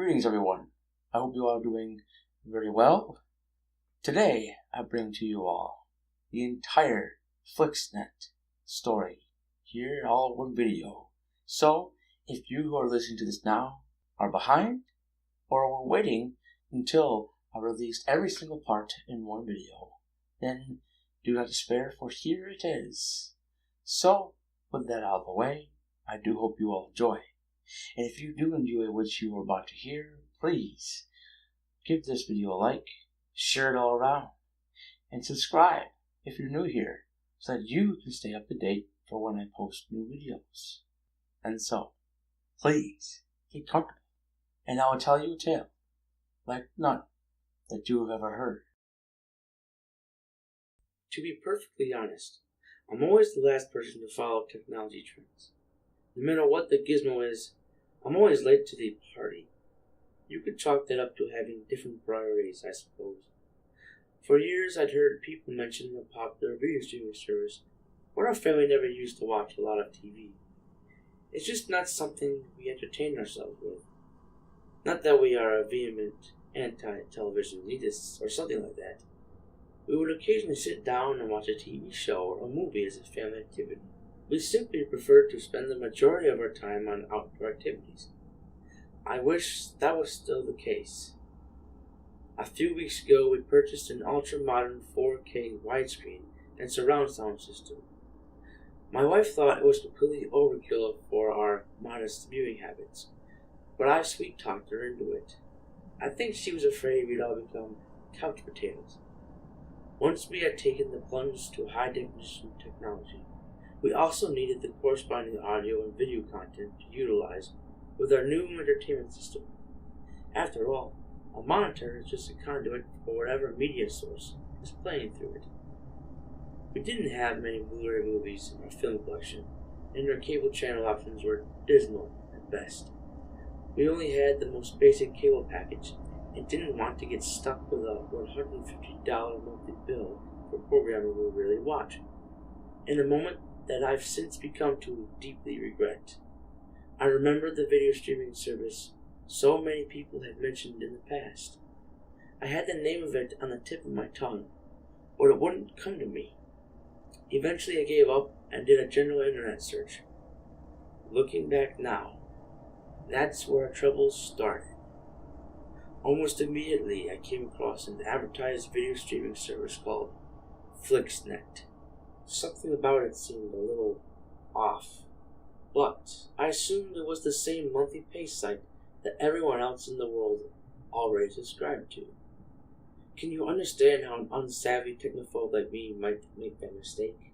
Greetings, everyone. I hope you all are doing very well. Today, I bring to you all the entire Flixnet story here, all in one video. So, if you who are listening to this now are behind, or were waiting until I released every single part in one video, then do not despair, for here it is. So, with that out of the way, I do hope you all enjoy. And if you do enjoy what you are about to hear, please give this video a like, share it all around, and subscribe if you're new here so that you can stay up to date for when I post new videos. And so, please get comfortable, and I will tell you a tale like none that you have ever heard. To be perfectly honest, I'm always the last person to follow technology trends. No matter what the gizmo is, I'm always late to the party. You could chalk that up to having different priorities, I suppose. For years, I'd heard people mention the popular video streaming service, but our family never used to watch a lot of TV. It's just not something we entertain ourselves with. Not that we are a vehement anti-television elitists or something like that. We would occasionally sit down and watch a TV show or a movie as a family activity. We simply prefer to spend the majority of our time on outdoor activities. I wish that was still the case. A few weeks ago, we purchased an ultra-modern 4K widescreen and surround sound system. My wife thought it was completely overkill for our modest viewing habits, but I sweet-talked her into it. I think she was afraid we'd all become couch potatoes. Once we had taken the plunge to high-definition technology, we also needed the corresponding audio and video content to utilize with our new entertainment system. After all, a monitor is just a conduit for whatever media source is playing through it. We didn't have many Blu-ray movies in our film collection, and our cable channel options were dismal at best. We only had the most basic cable package and didn't want to get stuck with a $150 monthly bill for programming we really watch. In a moment that I've since become to deeply regret, I remember the video streaming service so many people had mentioned in the past. I had the name of it on the tip of my tongue, but it wouldn't come to me. Eventually I gave up and did a general internet search. Looking back now, that's where our troubles started. Almost immediately I came across an advertised video streaming service called Flixnet. Something about it seemed a little off, but I assumed it was the same monthly pay site that everyone else in the world already subscribed to. Can you understand how an unsavvy technophobe like me might make that mistake?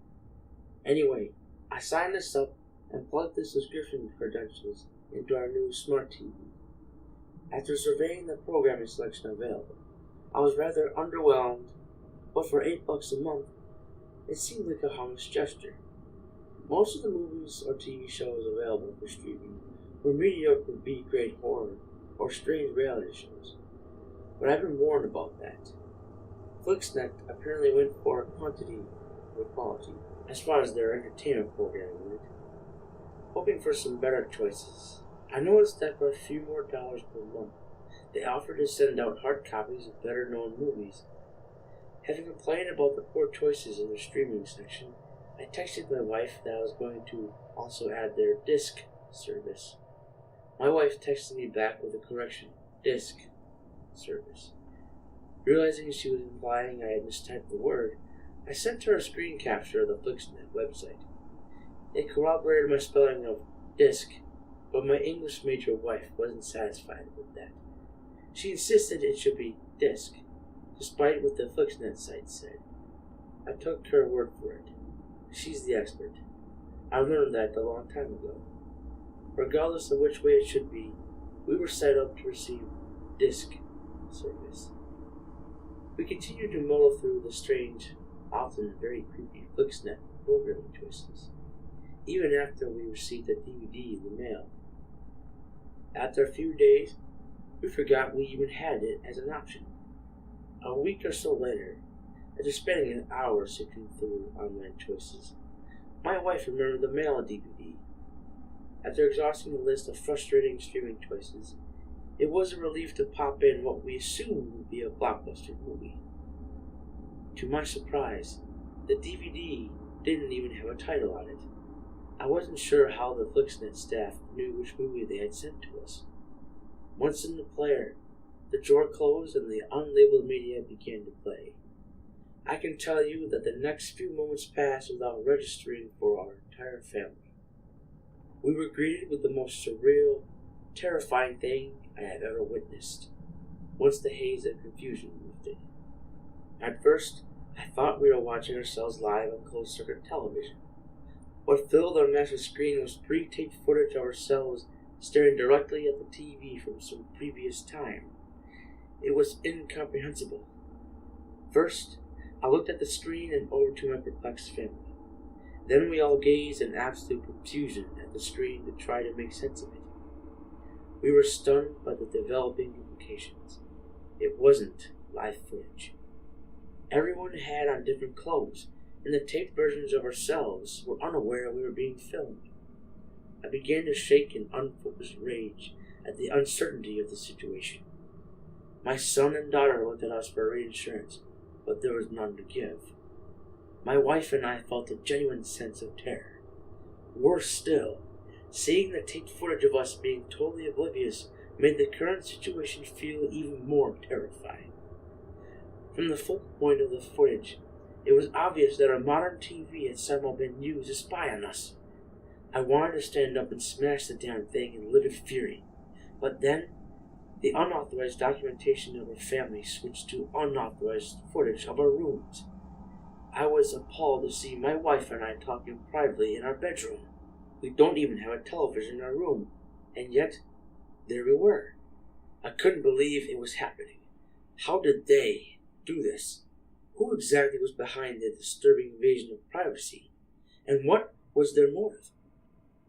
Anyway, I signed us up and plugged the subscription credentials into our new smart TV. After surveying the programming selection available, I was rather underwhelmed, but for $8 a month, it seemed like a harmless gesture. Most of the movies or TV shows available for streaming were mediocre B-grade horror or strange reality shows, but I've been warned about that. Flixnet apparently went for quantity over quality as far as their entertainment programming went, hoping for some better choices. I noticed that for a few more dollars per month, they offered to send out hard copies of better-known movies. Having complained about the poor choices in their streaming section, I texted my wife that I was going to also add their disc service. My wife texted me back with a correction, disc service. Realizing she was implying I had mistyped the word, I sent her a screen capture of the Flixnet website. It corroborated my spelling of disc, but my English major wife wasn't satisfied with that. She insisted it should be disc, despite what the Flixnet site said. I took her word for it. She's the expert. I learned that a long time ago. Regardless of which way it should be, we were set up to receive disc service. We continued to muddle through the strange, often very creepy Flixnet programming choices, even after we received a DVD in the mail. After a few days, we forgot we even had it as an option. A week or so later, after spending an hour sifting through online choices, my wife remembered the mail DVD. After exhausting the list of frustrating streaming choices, It was a relief to pop in what we assumed would be a blockbuster movie. To my surprise, the DVD didn't even have a title on it. I wasn't sure how the Flixnet staff knew which movie they had sent to us. Once in the player, the drawer closed and the unlabeled media began to play. I can tell you that the next few moments passed without registering for our entire family. We were greeted with the most surreal, terrifying thing I have ever witnessed, once the haze of confusion lifted. At first, I thought we were watching ourselves live on closed-circuit television. What filled our massive screen was pre-taped footage of ourselves staring directly at the TV from some previous time. It was incomprehensible. First, I looked at the screen and over to my perplexed family. Then we all gazed in absolute confusion at the screen to try to make sense of it. We were stunned by the developing implications. It wasn't live footage. Everyone had on different clothes, and the taped versions of ourselves were unaware we were being filmed. I began to shake in unfocused rage at the uncertainty of the situation. My son and daughter looked at us for reinsurance, but there was none to give. My wife and I felt a genuine sense of terror. Worse still, seeing the taped footage of us being totally oblivious made the current situation feel even more terrifying. From the focal point of the footage, it was obvious that our modern TV had somehow been used to spy on us. I wanted to stand up and smash the damn thing in livid fury, but then the unauthorized documentation of our family switched to unauthorized footage of our rooms. I was appalled to see my wife and I talking privately in our bedroom. We don't even have a television in our room, and yet there we were. I couldn't believe it was happening. How did they do this? Who exactly was behind the disturbing invasion of privacy? And what was their motive?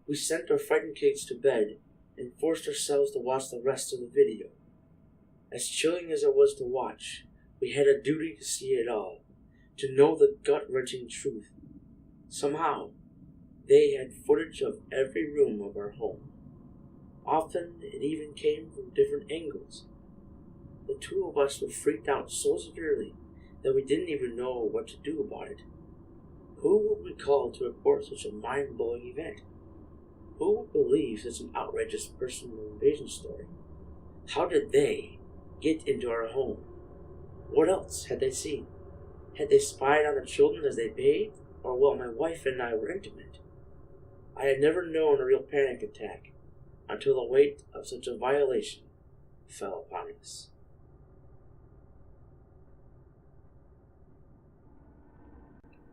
We sent our frightened kids to bed and forced ourselves to watch the rest of the video. As chilling as it was to watch, we had a duty to see it all, to know the gut-wrenching truth. Somehow, they had footage of every room of our home. Often, it even came from different angles. The two of us were freaked out so severely that we didn't even know what to do about it. Who would we call to report such a mind-blowing event? Who would believe such an outrageous personal invasion story? How did they get into our home? What else had they seen? Had they spied on the children as they bathed, or while my wife and I were intimate? I had never known a real panic attack until the weight of such a violation fell upon us.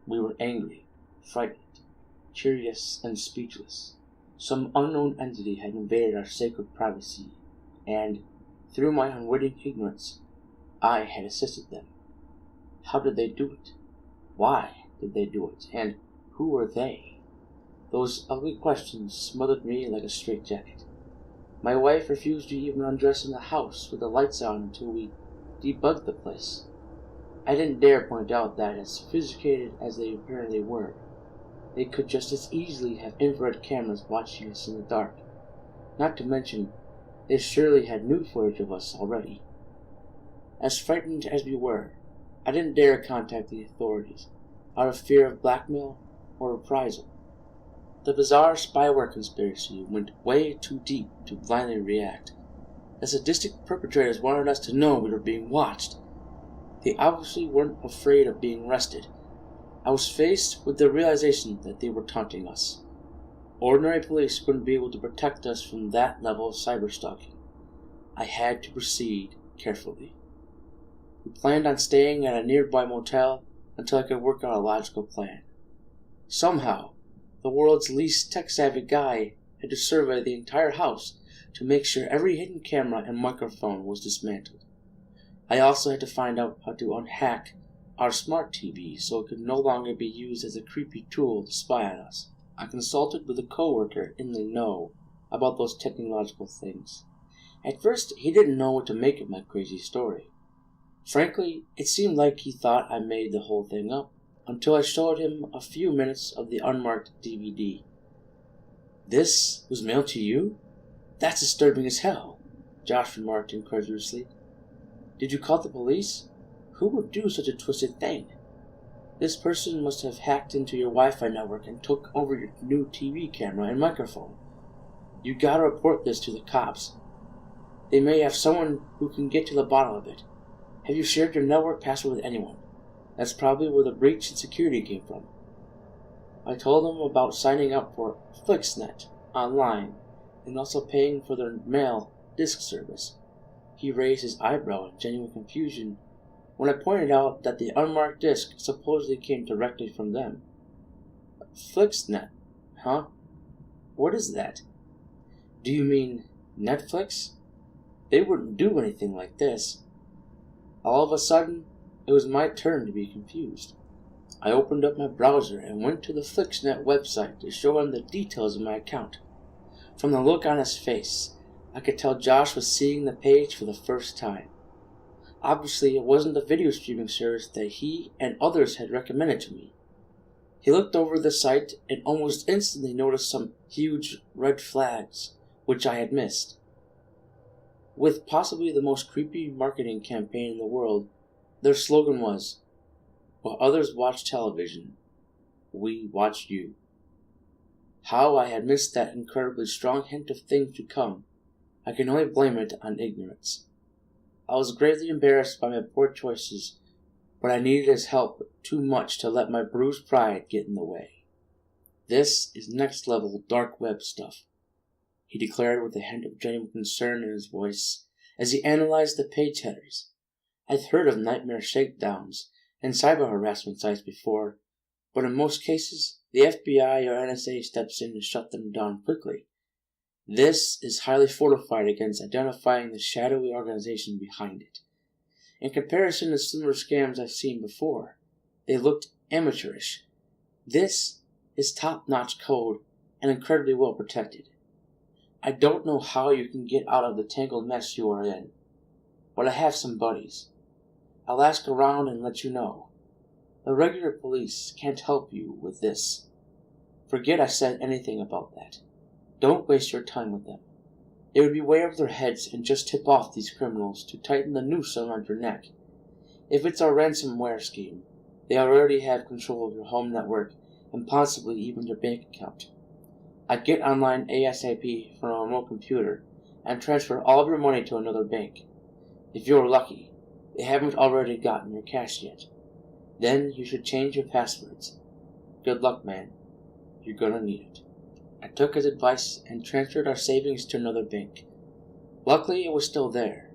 We were angry, frightened, curious, and speechless. Some unknown entity had invaded our sacred privacy, and, through my unwitting ignorance, I had assisted them. How did they do it? Why did they do it? And who were they? Those ugly questions smothered me like a straitjacket. My wife refused to even undress in the house with the lights on until we debugged the place. I didn't dare point out that, as sophisticated as they apparently were, they could just as easily have infrared cameras watching us in the dark. Not to mention, they surely had new footage of us already. As frightened as we were, I didn't dare contact the authorities, out of fear of blackmail or reprisal. The bizarre spyware conspiracy went way too deep to blindly react. The sadistic perpetrators wanted us to know we were being watched. They obviously weren't afraid of being arrested. I was faced with the realization that they were taunting us. Ordinary police wouldn't be able to protect us from that level of cyberstalking. I had to proceed carefully. We planned on staying at a nearby motel until I could work out a logical plan. Somehow, the world's least tech-savvy guy had to survey the entire house to make sure every hidden camera and microphone was dismantled. I also had to find out how to unhack our smart TV so it could no longer be used as a creepy tool to spy on us. I consulted with a coworker in the know about those technological things. At first, he didn't know what to make of my crazy story. Frankly, it seemed like he thought I made the whole thing up, until I showed him a few minutes of the unmarked DVD. "This was mailed to you? That's disturbing as hell. Josh remarked incredulously. Did you call the police? Who would do such a twisted thing? This person must have hacked into your Wi-Fi network and took over your new TV camera and microphone. You gotta report this to the cops. They may have someone who can get to the bottom of it. Have you shared your network password with anyone? That's probably where the breach in security came from. I told him about signing up for Flixnet online and also paying for their mail disk service. He raised his eyebrow in genuine confusion when I pointed out that the unmarked disk supposedly came directly from them. Flixnet, huh? What is that? Do you mean Netflix? They wouldn't do anything like this. All of a sudden, it was my turn to be confused. I opened up my browser and went to the Flixnet website to show him the details of my account. From the look on his face, I could tell Josh was seeing the page for the first time. Obviously, it wasn't the video streaming service that he and others had recommended to me. He looked over the site and almost instantly noticed some huge red flags, which I had missed. With possibly the most creepy marketing campaign in the world, their slogan was, "While others watch television, we watch you." How I had missed that incredibly strong hint of things to come, I can only blame it on ignorance. I was greatly embarrassed by my poor choices, but I needed his help too much to let my bruised pride get in the way. This is next level dark web stuff, he declared with a hint of genuine concern in his voice as he analyzed the page headers. I'd heard of nightmare shakedowns and cyber harassment sites before, but in most cases, the FBI or NSA steps in to shut them down quickly. This is highly fortified against identifying the shadowy organization behind it. In comparison to similar scams I've seen before, they looked amateurish. This is top-notch code and incredibly well protected. I don't know how you can get out of the tangled mess you are in, but I have some buddies. I'll ask around and let you know. The regular police can't help you with this. Forget I said anything about that. Don't waste your time with them. It would be way over their heads and just tip off these criminals to tighten the noose around your neck. If it's a ransomware scheme, they already have control of your home network and possibly even your bank account. I'd get online ASAP from a remote computer and transfer all of your money to another bank. If you're lucky, they haven't already gotten your cash yet. Then you should change your passwords. Good luck, man. You're gonna need it. I took his advice and transferred our savings to another bank. Luckily, it was still there.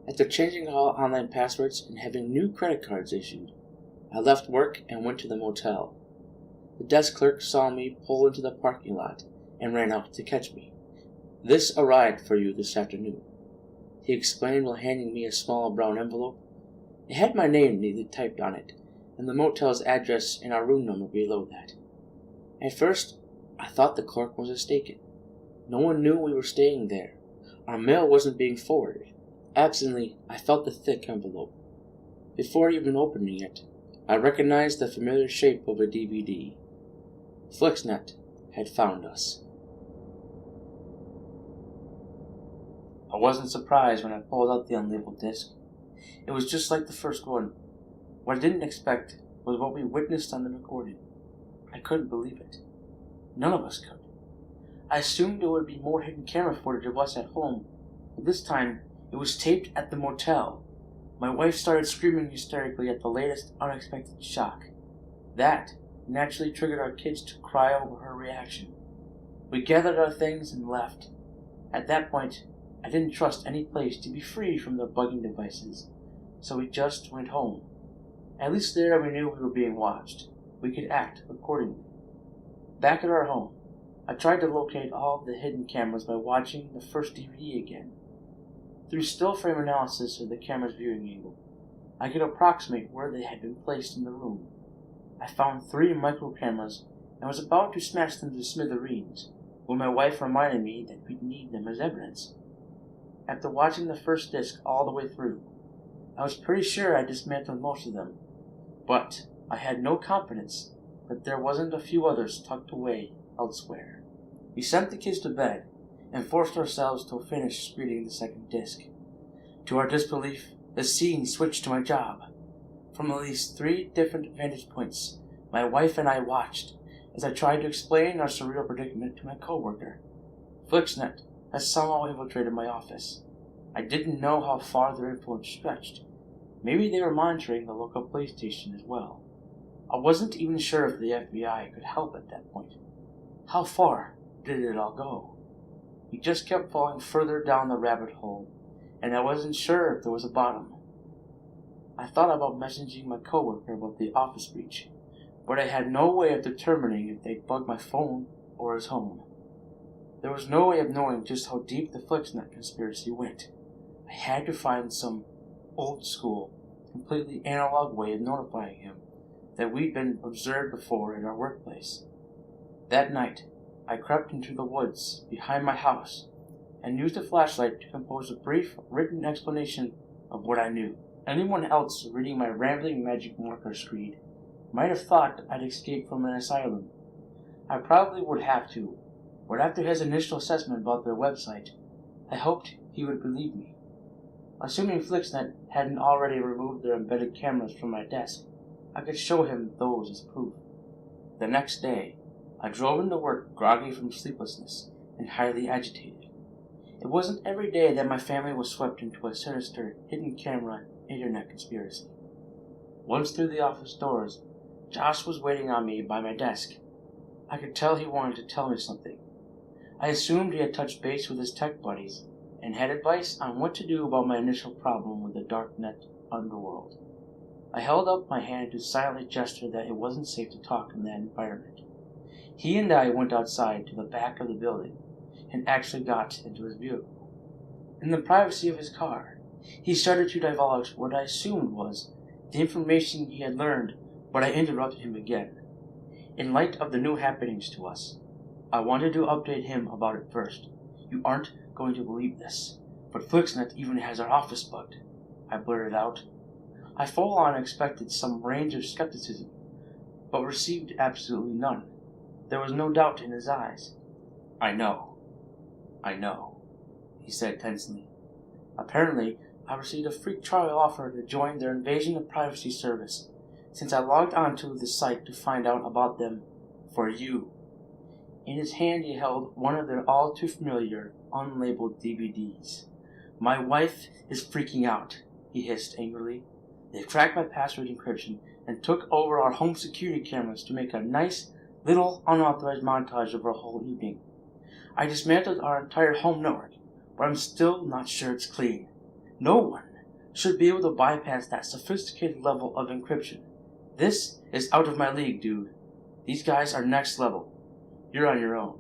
After changing all online passwords and having new credit cards issued, I left work and went to the motel. The desk clerk saw me pull into the parking lot and ran out to catch me. "This arrived for you this afternoon," he explained while handing me a small brown envelope. It had my name neatly typed on it, and the motel's address and our room number below that. At first, I thought the clerk was mistaken. No one knew we were staying there. Our mail wasn't being forwarded. Absently, I felt the thick envelope. Before even opening it, I recognized the familiar shape of a DVD. Flixnet had found us. I wasn't surprised when I pulled out the unlabeled disc. It was just like the first one. What I didn't expect was what we witnessed on the recording. I couldn't believe it. None of us could. I assumed there would be more hidden camera footage of us at home, but this time it was taped at the motel. My wife started screaming hysterically at the latest unexpected shock. That naturally triggered our kids to cry over her reaction. We gathered our things and left. At that point, I didn't trust any place to be free from the bugging devices, so we just went home. At least there we knew we were being watched. We could act accordingly. Back at our home, I tried to locate all of the hidden cameras by watching the first DVD again. Through still frame analysis of the camera's viewing angle, I could approximate where they had been placed in the room. I found 3 micro cameras and was about to smash them to smithereens when my wife reminded me that we'd need them as evidence. After watching the first disc all the way through, I was pretty sure I dismantled most of them, but I had no confidence that there wasn't a few others tucked away elsewhere. We sent the kids to bed, and forced ourselves to finish reading the second disc. To our disbelief, the scene switched to my job. From at least 3 different vantage points, my wife and I watched as I tried to explain our surreal predicament to my coworker. Flixnet has somehow infiltrated my office. I didn't know how far their influence stretched. Maybe they were monitoring the local police station as well. I wasn't even sure if the FBI could help at that point. How far did it all go? We just kept falling further down the rabbit hole, and I wasn't sure if there was a bottom. I thought about messaging my coworker about the office breach, but I had no way of determining if they'd bugged my phone or his home. There was no way of knowing just how deep the Flixnet conspiracy went. I had to find some old-school, completely analog way of notifying him that we'd been observed before in our workplace. That night, I crept into the woods behind my house and used a flashlight to compose a brief written explanation of what I knew. Anyone else reading my rambling magic marker screed might have thought I'd escaped from an asylum. I probably would have to, but after his initial assessment about their website, I hoped he would believe me. Assuming Flixnet hadn't already removed their embedded cameras from my desk, I could show him those as proof. The next day, I drove into work groggy from sleeplessness and highly agitated. It wasn't every day that my family was swept into a sinister, hidden camera internet conspiracy. Once through the office doors, Josh was waiting on me by my desk. I could tell he wanted to tell me something. I assumed he had touched base with his tech buddies and had advice on what to do about my initial problem with the darknet underworld. I held up my hand to silently gesture that it wasn't safe to talk in that environment. He and I went outside to the back of the building and actually got into his vehicle. In the privacy of his car, he started to divulge what I assumed was the information he had learned, but I interrupted him again. In light of the new happenings to us, I wanted to update him about it first. You aren't going to believe this, but Flixnet even has our office bugged, I blurted out. I full-on expected some range of skepticism, but received absolutely none. There was no doubt in his eyes. I know, he said tensely. Apparently, I received a free trial offer to join their invasion of privacy service, since I logged onto the site to find out about them for you. In his hand he held one of their all-too-familiar, unlabeled DVDs. My wife is freaking out, he hissed angrily. They've cracked my password encryption and took over our home security cameras to make a nice, little unauthorized montage of our whole evening. I dismantled our entire home network, but I'm still not sure it's clean. No one should be able to bypass that sophisticated level of encryption. This is out of my league, dude. These guys are next level. You're on your own.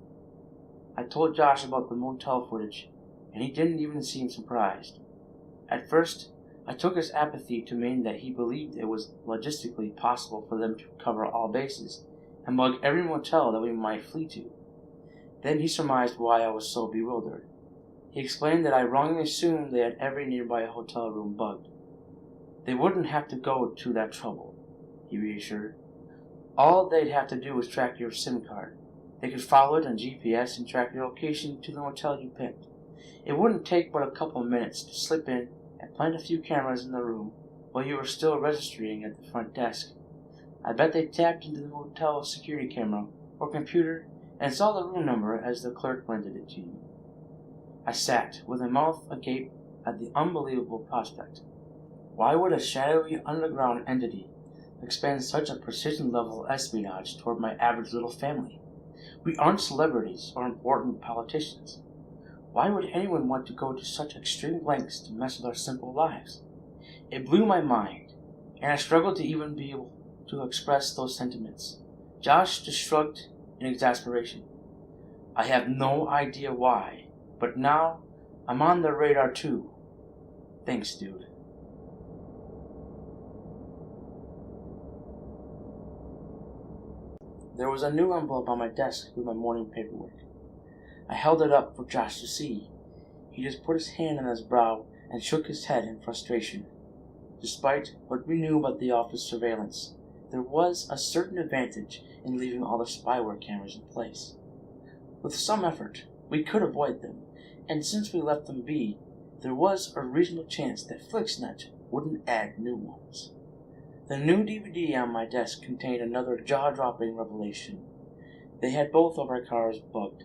I told Josh about the motel footage, and he didn't even seem surprised. At first, I took his apathy to mean that he believed it was logistically possible for them to cover all bases and bug every motel that we might flee to. Then he surmised why I was so bewildered. He explained that I wrongly assumed they had every nearby hotel room bugged. They wouldn't have to go to that trouble, he reassured. All they'd have to do was track your SIM card. They could follow it on GPS and track your location to the motel you picked. It wouldn't take but a couple of minutes to slip in and plant a few cameras in the room while you were still registering at the front desk. I bet they tapped into the motel security camera or computer and saw the room number as the clerk rented it to you. I sat with a mouth agape at the unbelievable prospect. Why would a shadowy underground entity expend such a precision-level espionage toward my average little family? We aren't celebrities or important politicians. Why would anyone want to go to such extreme lengths to mess with our simple lives? It blew my mind, and I struggled to even be able to express those sentiments. Josh just shrugged in exasperation. I have no idea why, but now I'm on their radar too. Thanks, dude. There was a new envelope on my desk with my morning paperwork. I held it up for Josh to see. He just put his hand on his brow and shook his head in frustration. Despite what we knew about the office surveillance, there was a certain advantage in leaving all the spyware cameras in place. With some effort, we could avoid them. and since we left them be, there was a reasonable chance that Flixnet wouldn't add new ones. The new DVD on my desk contained another jaw-dropping revelation. They had both of our cars bugged.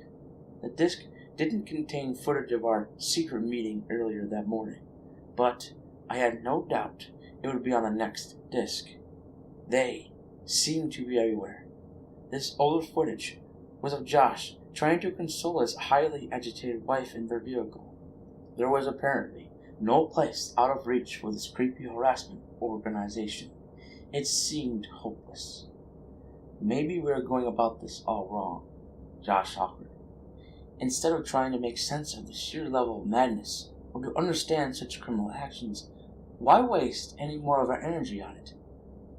The disc didn't contain footage of our secret meeting earlier that morning, but I had no doubt it would be on the next disc. They seemed to be everywhere. This older footage was of Josh trying to console his highly agitated wife in their vehicle. There was apparently no place out of reach for this creepy harassment organization. It seemed hopeless. Maybe we were going about this all wrong, Josh offered. Instead of trying to make sense of the sheer level of madness or to understand such criminal actions, why waste any more of our energy on it?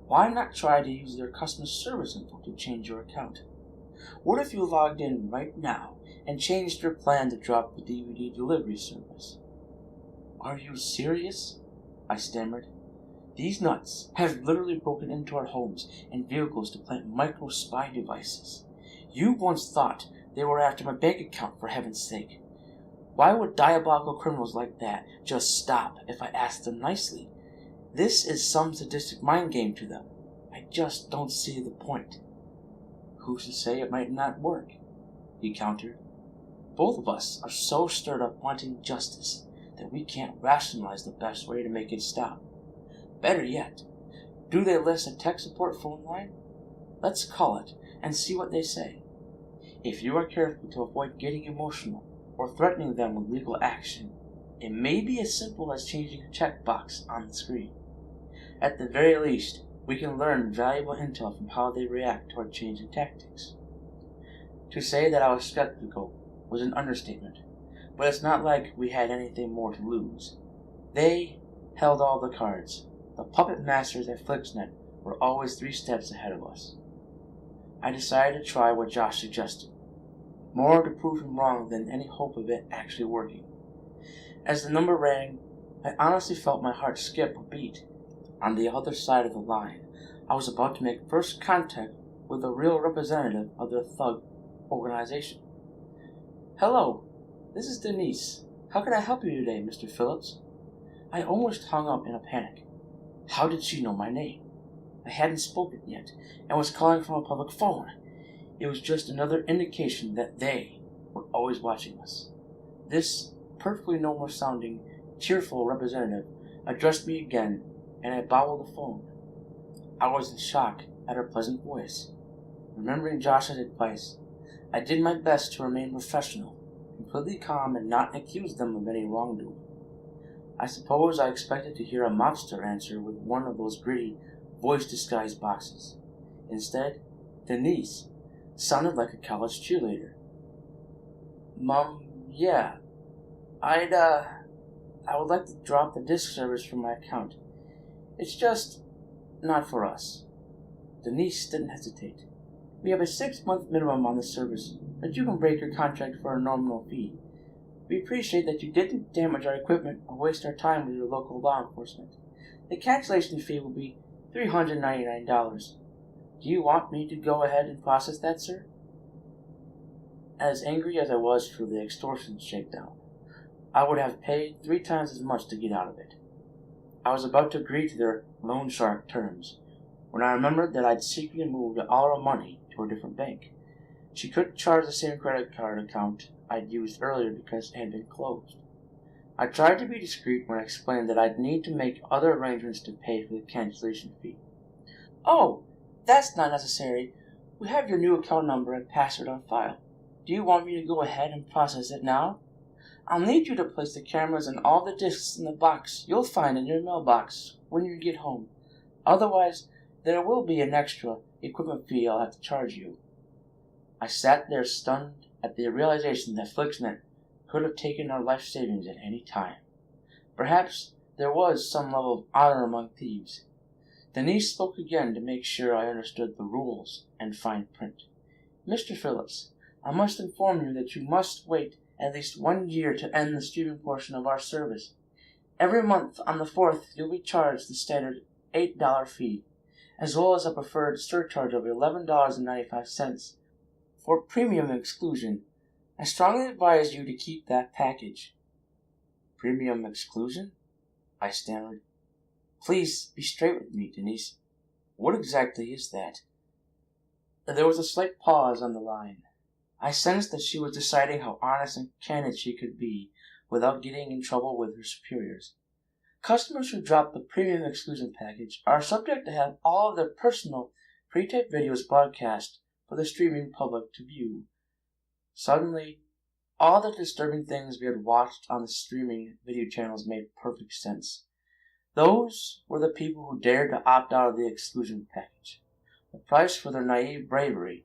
Why not try to use their customer service info to change your account? What if you logged in right now and changed your plan to drop the DVD delivery service? Are you serious? I stammered. These nuts have literally broken into our homes and vehicles to plant micro-spy devices. You once thought they were after my bank account, for heaven's sake. Why would diabolical criminals like that just stop if I asked them nicely? This is some sadistic mind game to them. I just don't see the point. Who's to say it might not work? He countered. Both of us are so stirred up wanting justice that we can't rationalize the best way to make it stop. Better yet, do they list a tech support phone line? Let's call it and see what they say. If you are careful to avoid getting emotional or threatening them with legal action, it may be as simple as changing a checkbox on the screen. At the very least, we can learn valuable intel from how they react toward changing tactics. To say that I was skeptical was an understatement, but it's not like we had anything more to lose. They held all the cards. The puppet masters at Flixnet were always 3 steps ahead of us. I decided to try what Josh suggested, more to prove him wrong than any hope of it actually working. As the number rang, I honestly felt my heart skip a beat. On the other side of the line, I was about to make first contact with a real representative of the thug organization. Hello, this is Denise. How can I help you today, Mr. Phillips? I almost hung up in a panic. How did she know my name? I hadn't spoken yet, and was calling from a public phone. It was just another indication that they were always watching us. This perfectly normal sounding, cheerful representative addressed me again, and I bowed the phone. I was in shock at her pleasant voice. Remembering Josh's advice, I did my best to remain professional, completely calm, and not accuse them of any wrongdoing. I suppose I expected to hear a mobster answer with one of those gritty voice disguise boxes. Instead, Denise sounded like a college cheerleader. Yeah, I would like to drop the disk service from my account. It's just not for us. Denise didn't hesitate. We have a 6-month minimum on the service, but you can break your contract for a nominal fee. We appreciate that you didn't damage our equipment or waste our time with your local law enforcement. The cancellation fee will be $399. Do you want me to go ahead and process that, sir? As angry as I was for the extortion shakedown, I would have paid 3 times as much to get out of it. I was about to agree to their loan shark terms when I remembered that I'd secretly moved all our money to a different bank. She couldn't charge the same credit card account I'd used earlier because it had been closed. I tried to be discreet when I explained that I'd need to make other arrangements to pay for the cancellation fee. Oh, that's not necessary. We have your new account number and password on file. Do you want me to go ahead and process it now? I'll need you to place the cameras and all the discs in the box you'll find in your mailbox when you get home. Otherwise, there will be an extra equipment fee I'll have to charge you. I sat there stunned at the realization that Flixnet could have taken our life savings at any time. Perhaps there was some level of honor among thieves. Denise spoke again to make sure I understood the rules and fine print. Mr. Phillips, I must inform you that you must wait at least 1 year to end the streaming portion of our service. Every month on the 4th you'll be charged the standard $8 fee, as well as a preferred surcharge of $11.95 for premium exclusion. I strongly advise you to keep that package. Premium exclusion? I stammered. Please be straight with me, Denise. What exactly is that? There was a slight pause on the line. I sensed that she was deciding how honest and candid she could be without getting in trouble with her superiors. Customers who drop the premium exclusion package are subject to have all of their personal pre-taped videos broadcast for the streaming public to view. Suddenly, all the disturbing things we had watched on the streaming video channels made perfect sense. Those were the people who dared to opt out of the exclusion package. The price for their naive bravery,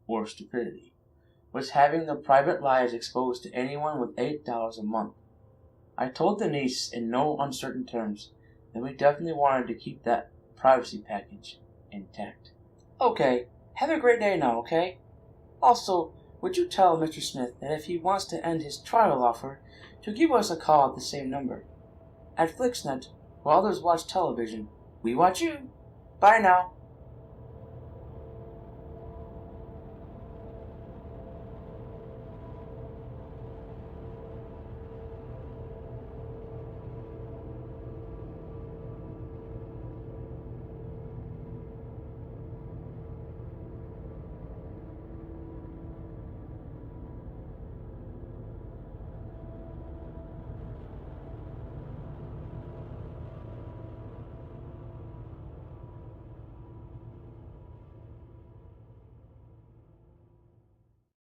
or stupidity, was having their private lives exposed to anyone with $8 a month. I told Denise in no uncertain terms that we definitely wanted to keep that privacy package intact. Okay, have a great day now, okay? Also, would you tell Mr. Smith that if he wants to end his trial offer, to give us a call at the same number. At Flixnet, while others watch television, we watch you. Bye now.